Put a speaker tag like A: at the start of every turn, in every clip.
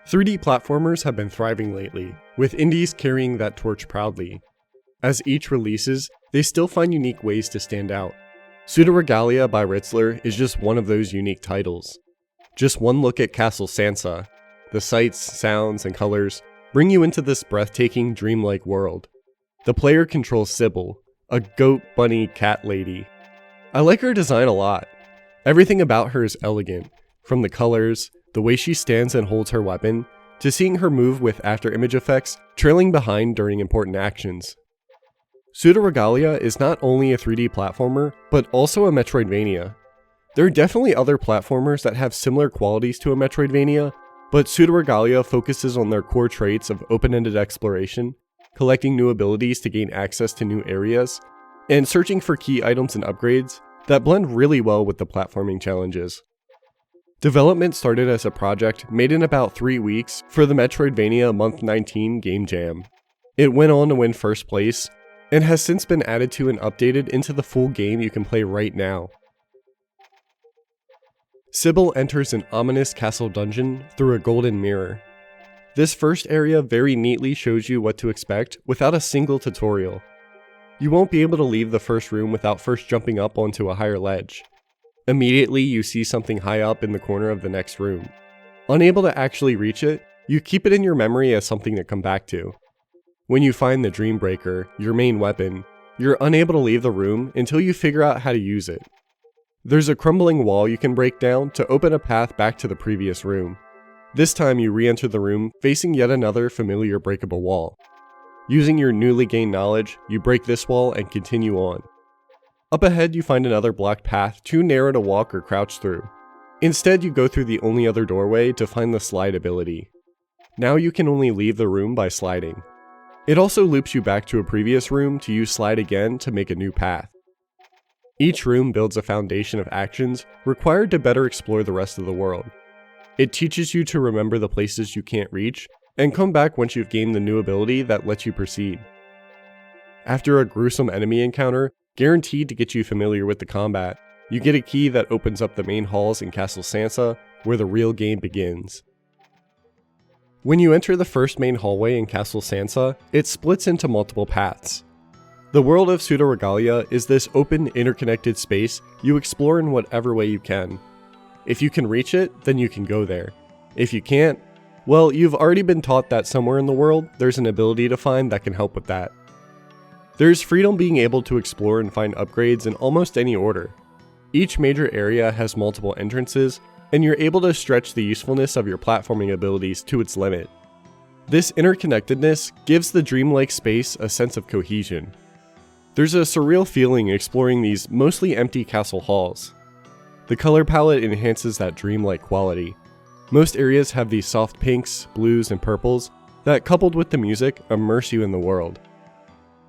A: 3D platformers have been thriving lately, with indies carrying that torch proudly. As each releases, they still find unique ways to stand out. Pseudoregalia by Rittzler is just one of those unique titles. Just one look at Castle Sansa. The sights, sounds, and colors bring you into this breathtaking, dreamlike world. The player controls Sybil, a goat, bunny, cat lady. I like her design a lot. Everything about her is elegant, from the colors, the way she stands and holds her weapon, to seeing her move with after-image effects trailing behind during important actions. Pseudoregalia is not only a 3D platformer, but also a Metroidvania. There are definitely other platformers that have similar qualities to a Metroidvania, but Pseudoregalia focuses on their core traits of open-ended exploration, collecting new abilities to gain access to new areas, and searching for key items and upgrades that blend really well with the platforming challenges. Development started as a project made in about 3 weeks for the Metroidvania Month 19 Game Jam. It went on to win first place, and has since been added to and updated into the full game you can play right now. Sybil enters an ominous castle dungeon through a golden mirror. This first area very neatly shows you what to expect without a single tutorial. You won't be able to leave the first room without first jumping up onto a higher ledge. Immediately you see something high up in the corner of the next room. Unable to actually reach it, you keep it in your memory as something to come back to. When you find the Dreambreaker, your main weapon, you're unable to leave the room until you figure out how to use it. There's a crumbling wall you can break down to open a path back to the previous room. This time you re-enter the room facing yet another familiar breakable wall. Using your newly gained knowledge, you break this wall and continue on. Up ahead you find another blocked path too narrow to walk or crouch through. Instead you go through the only other doorway to find the slide ability. Now you can only leave the room by sliding. It also loops you back to a previous room to use slide again to make a new path. Each room builds a foundation of actions required to better explore the rest of the world. It teaches you to remember the places you can't reach, and come back once you've gained the new ability that lets you proceed. After a gruesome enemy encounter, guaranteed to get you familiar with the combat, you get a key that opens up the main halls in Castle Sansa, where the real game begins. When you enter the first main hallway in Castle Sansa, it splits into multiple paths. The world of Pseudoregalia is this open, interconnected space you explore in whatever way you can. If you can reach it, then you can go there. If you can't, well, you've already been taught that somewhere in the world, there's an ability to find that can help with that. There's freedom being able to explore and find upgrades in almost any order. Each major area has multiple entrances, and you're able to stretch the usefulness of your platforming abilities to its limit. This interconnectedness gives the dreamlike space a sense of cohesion. There's a surreal feeling exploring these mostly empty castle halls. The color palette enhances that dreamlike quality. Most areas have these soft pinks, blues, and purples that, coupled with the music, immerse you in the world.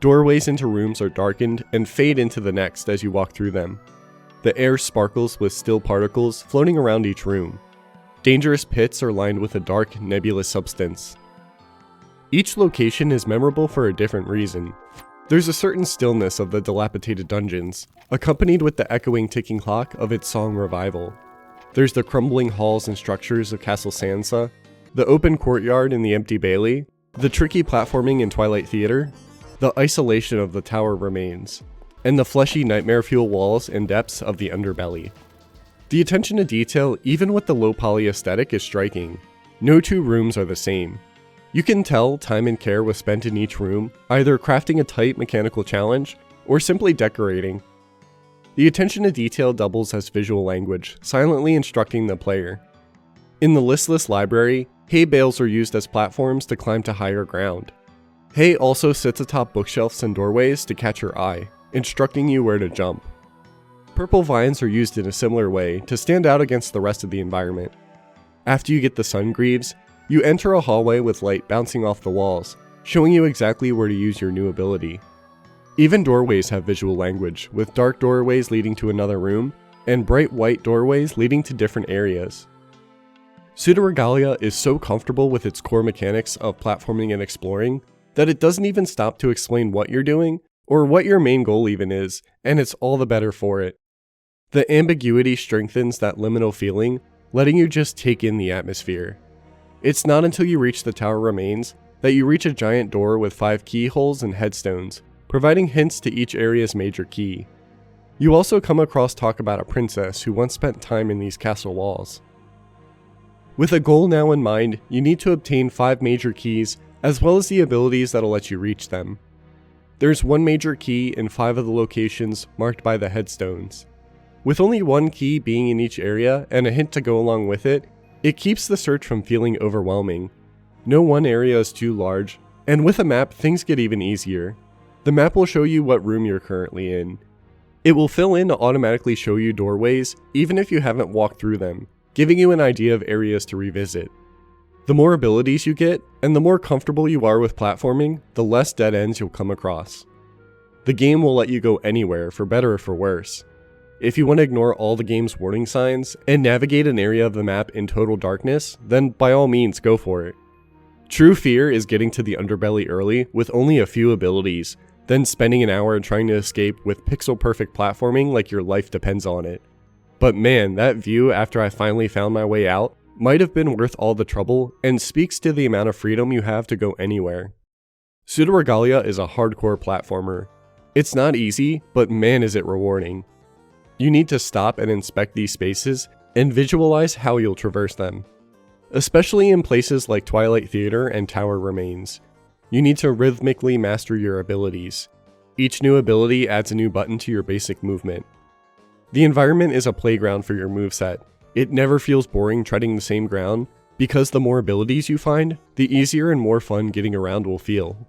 A: Doorways into rooms are darkened and fade into the next as you walk through them. The air sparkles with still particles floating around each room. Dangerous pits are lined with a dark, nebulous substance. Each location is memorable for a different reason. There's a certain stillness of the Dilapidated Dungeons, accompanied with the echoing ticking clock of its song Revival. There's the crumbling halls and structures of Castle Sansa, the open courtyard in the empty bailey, the tricky platforming in Twilight Theater, the isolation of the tower remains, and the fleshy nightmare fuel walls and depths of the underbelly. The attention to detail, even with the low poly aesthetic, is striking. No two rooms are the same. You can tell time and care was spent in each room, either crafting a tight mechanical challenge, or simply decorating. The attention to detail doubles as visual language, silently instructing the player. In the listless library, hay bales are used as platforms to climb to higher ground. Hay also sits atop bookshelves and doorways to catch your eye, instructing you where to jump. Purple vines are used in a similar way to stand out against the rest of the environment. After you get the sun greaves, you enter a hallway with light bouncing off the walls, showing you exactly where to use your new ability. Even doorways have visual language, with dark doorways leading to another room, and bright white doorways leading to different areas. Pseudoregalia is so comfortable with its core mechanics of platforming and exploring that it doesn't even stop to explain what you're doing, or what your main goal even is, and it's all the better for it. The ambiguity strengthens that liminal feeling, letting you just take in the atmosphere. It's not until you reach the tower remains that you reach a giant door with 5 keyholes and headstones, providing hints to each area's major key. You also come across talk about a princess who once spent time in these castle walls. With a goal now in mind, you need to obtain 5 major keys as well as the abilities that'll let you reach them. There's 1 major key in 5 of the locations marked by the headstones. With only 1 key being in each area and a hint to go along with it, it keeps the search from feeling overwhelming. No one area is too large, and with a map things get even easier. The map will show you what room you're currently in. It will fill in to automatically show you doorways even if you haven't walked through them, giving you an idea of areas to revisit. The more abilities you get, and the more comfortable you are with platforming, the less dead ends you'll come across. The game will let you go anywhere, for better or for worse. If you want to ignore all the game's warning signs and navigate an area of the map in total darkness, then by all means go for it. True fear is getting to the underbelly early with only a few abilities, then spending an hour trying to escape with pixel-perfect platforming like your life depends on it. But man, that view after I finally found my way out might have been worth all the trouble and speaks to the amount of freedom you have to go anywhere. Pseudoregalia is a hardcore platformer. It's not easy, but man is it rewarding. You need to stop and inspect these spaces and visualize how you'll traverse them. Especially in places like Twilight Theater and Tower Remains. You need to rhythmically master your abilities. Each new ability adds a new button to your basic movement. The environment is a playground for your moveset. It never feels boring treading the same ground, because the more abilities you find, the easier and more fun getting around will feel.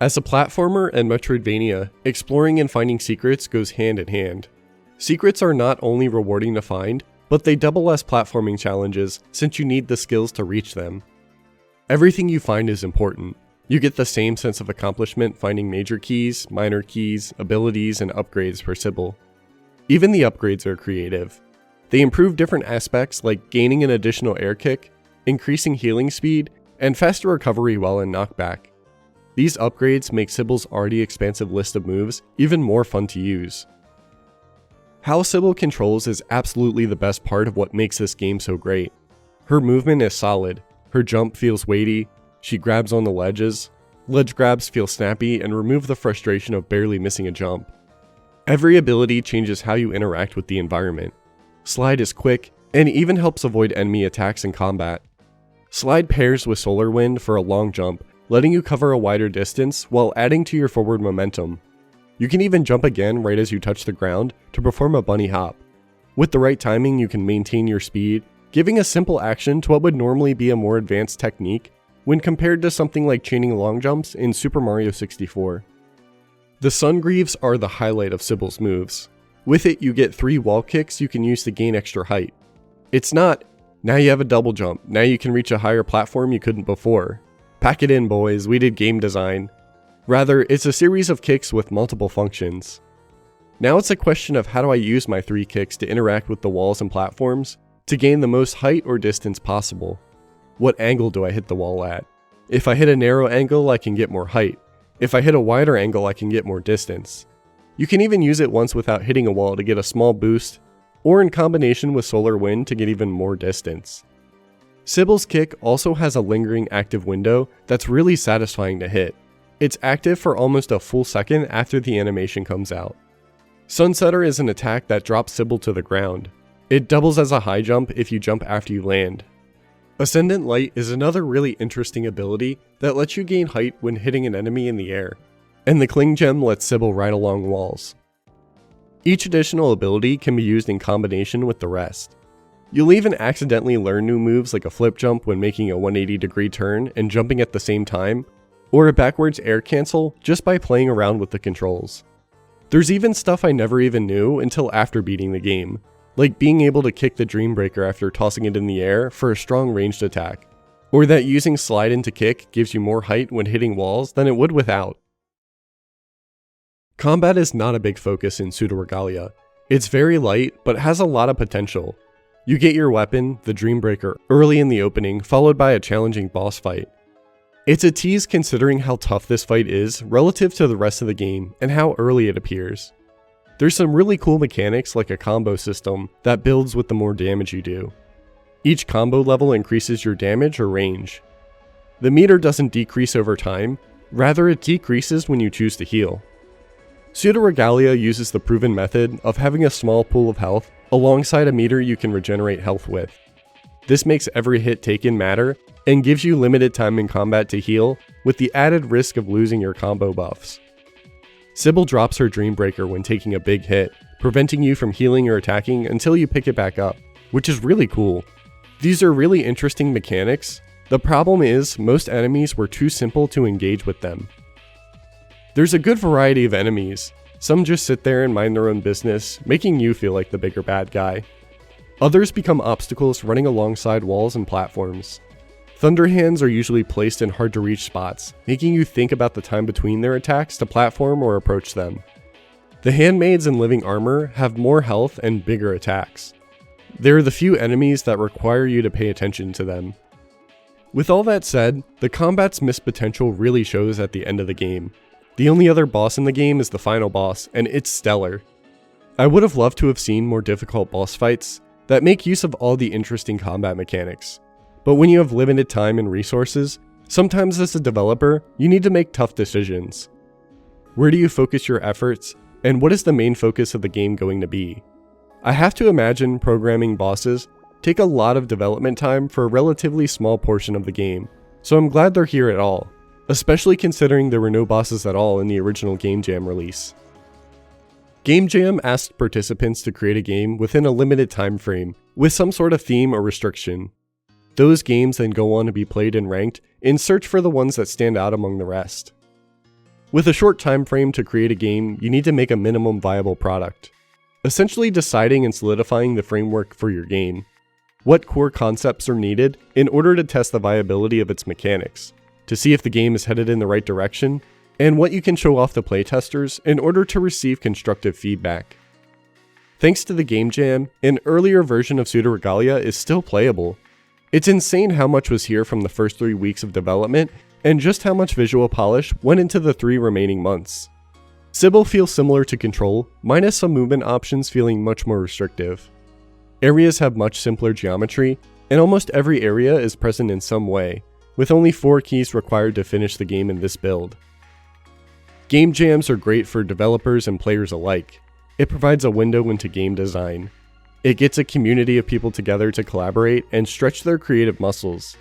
A: As a platformer and Metroidvania, exploring and finding secrets goes hand in hand. Secrets are not only rewarding to find, but they double as platforming challenges since you need the skills to reach them. Everything you find is important. You get the same sense of accomplishment finding major keys, minor keys, abilities, and upgrades for Sybil. Even the upgrades are creative. They improve different aspects like gaining an additional air kick, increasing healing speed, and faster recovery while in knockback. These upgrades make Sybil's already expansive list of moves even more fun to use. How Sybil controls is absolutely the best part of what makes this game so great. Her movement is solid, her jump feels weighty, she grabs on the ledges, ledge grabs feel snappy and remove the frustration of barely missing a jump. Every ability changes how you interact with the environment. Slide is quick, and even helps avoid enemy attacks in combat. Slide pairs with Solar Wind for a long jump, letting you cover a wider distance while adding to your forward momentum. You can even jump again right as you touch the ground to perform a bunny hop. With the right timing, you can maintain your speed, giving a simple action to what would normally be a more advanced technique when compared to something like chaining long jumps in Super Mario 64. The Sun Greaves are the highlight of Sybil's moves. With it, you get 3 wall kicks you can use to gain extra height. It's not, now you have a double jump, now you can reach a higher platform you couldn't before. Pack it in, boys, we did game design. Rather, it's a series of kicks with multiple functions. Now it's a question of how do I use my 3 kicks to interact with the walls and platforms to gain the most height or distance possible. What angle do I hit the wall at? If I hit a narrow angle, I can get more height. If I hit a wider angle, I can get more distance. You can even use it once without hitting a wall to get a small boost, or in combination with Solar Wind to get even more distance. Sybil's kick also has a lingering active window that's really satisfying to hit. It's active for almost a full second after the animation comes out. Sunsetter is an attack that drops Sybil to the ground. It doubles as a high jump if you jump after you land. Ascendant Light is another really interesting ability that lets you gain height when hitting an enemy in the air, and the Cling Gem lets Sybil ride along walls. Each additional ability can be used in combination with the rest. You'll even accidentally learn new moves like a flip jump when making a 180-degree turn and jumping at the same time, or a backwards air cancel just by playing around with the controls. There's even stuff I never even knew until after beating the game, like being able to kick the Dreambreaker after tossing it in the air for a strong ranged attack, or that using slide into kick gives you more height when hitting walls than it would without. Combat is not a big focus in Pseudoregalia. It's very light, but has a lot of potential. You get your weapon, the Dreambreaker, early in the opening, followed by a challenging boss fight. It's a tease considering how tough this fight is relative to the rest of the game and how early it appears. There's some really cool mechanics like a combo system that builds with the more damage you do. Each combo level increases your damage or range. The meter doesn't decrease over time, rather it decreases when you choose to heal. Pseudoregalia uses the proven method of having a small pool of health alongside a meter you can regenerate health with. This makes every hit taken matter and gives you limited time in combat to heal, with the added risk of losing your combo buffs. Sybil drops her Dreambreaker when taking a big hit, preventing you from healing or attacking until you pick it back up, which is really cool. These are really interesting mechanics. The problem is, most enemies were too simple to engage with them. There's a good variety of enemies. Some just sit there and mind their own business, making you feel like the bigger bad guy. Others become obstacles running alongside walls and platforms. Thunderhands are usually placed in hard to reach spots, making you think about the time between their attacks to platform or approach them. The handmaids in living armor have more health and bigger attacks. There are the few enemies that require you to pay attention to them. With all that said, the combat's missed potential really shows at the end of the game. The only other boss in the game is the final boss, and it's stellar. I would have loved to have seen more difficult boss fights that make use of all the interesting combat mechanics. But when you have limited time and resources, sometimes as a developer, you need to make tough decisions. Where do you focus your efforts, and what is the main focus of the game going to be? I have to imagine programming bosses take a lot of development time for a relatively small portion of the game, so I'm glad they're here at all, especially considering there were no bosses at all in the original Game Jam release. Game Jam asked participants to create a game within a limited time frame, with some sort of theme or restriction. Those games then go on to be played and ranked in search for the ones that stand out among the rest. With a short time frame to create a game, you need to make a minimum viable product, essentially deciding and solidifying the framework for your game. What core concepts are needed in order to test the viability of its mechanics, to see if the game is headed in the right direction, and what you can show off to playtesters in order to receive constructive feedback. Thanks to the Game Jam, an earlier version of Pseudoregalia is still playable. It's insane how much was here from the first 3 weeks of development, and just how much visual polish went into the 3 remaining months. Sybil feels similar to Control, minus some movement options feeling much more restrictive. Areas have much simpler geometry, and almost every area is present in some way, with only 4 keys required to finish the game in this build. Game jams are great for developers and players alike. It provides a window into game design. It gets a community of people together to collaborate and stretch their creative muscles.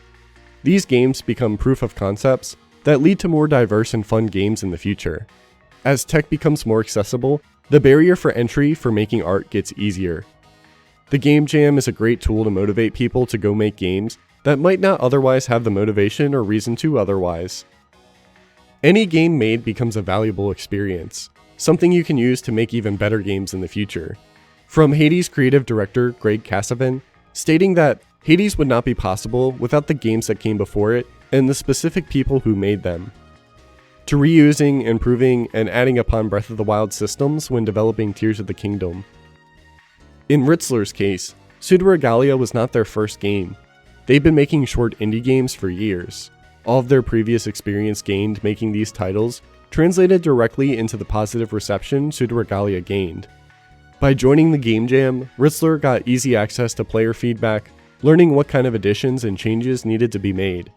A: These games become proof of concepts that lead to more diverse and fun games in the future. As tech becomes more accessible, the barrier for entry for making art gets easier. The Game Jam is a great tool to motivate people to go make games that might not otherwise have the motivation or reason to otherwise. Any game made becomes a valuable experience, something you can use to make even better games in the future. From Hades creative director Greg Kasavin, stating that Hades would not be possible without the games that came before it and the specific people who made them. To reusing, improving, and adding upon Breath of the Wild systems when developing Tears of the Kingdom. In Ritzler's case, Pseudoregalia was not their first game. They've been making short indie games for years. All of their previous experience gained making these titles translated directly into the positive reception Pseudoregalia gained. By joining the Game Jam, Ritzler got easy access to player feedback, learning what kind of additions and changes needed to be made.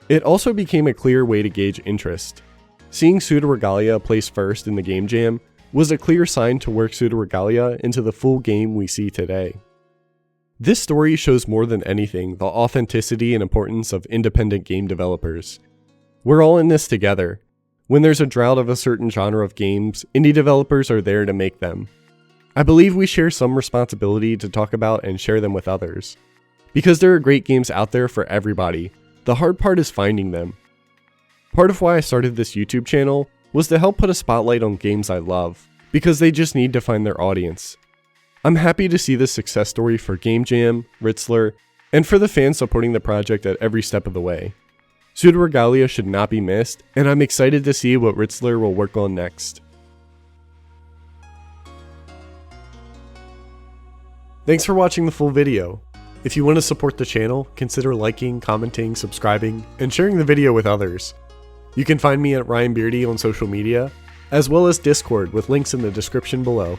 A: It also became a clear way to gauge interest. Seeing Pseudoregalia placed first in the Game Jam was a clear sign to work Pseudoregalia into the full game we see today. This story shows more than anything the authenticity and importance of independent game developers. We're all in this together. When there's a drought of a certain genre of games, indie developers are there to make them. I believe we share some responsibility to talk about and share them with others. Because there are great games out there for everybody, the hard part is finding them. Part of why I started this YouTube channel was to help put a spotlight on games I love, because they just need to find their audience. I'm happy to see this success story for Game Jam, Ritzler, and for the fans supporting the project at every step of the way. Pseudoregalia should not be missed, and I'm excited to see what Ritzler will work on next. Thanks for watching the full video. If you want to support the channel, consider liking, commenting, subscribing, and sharing the video with others. You can find me at Ryan Beardy on social media, as well as Discord with links in the description below.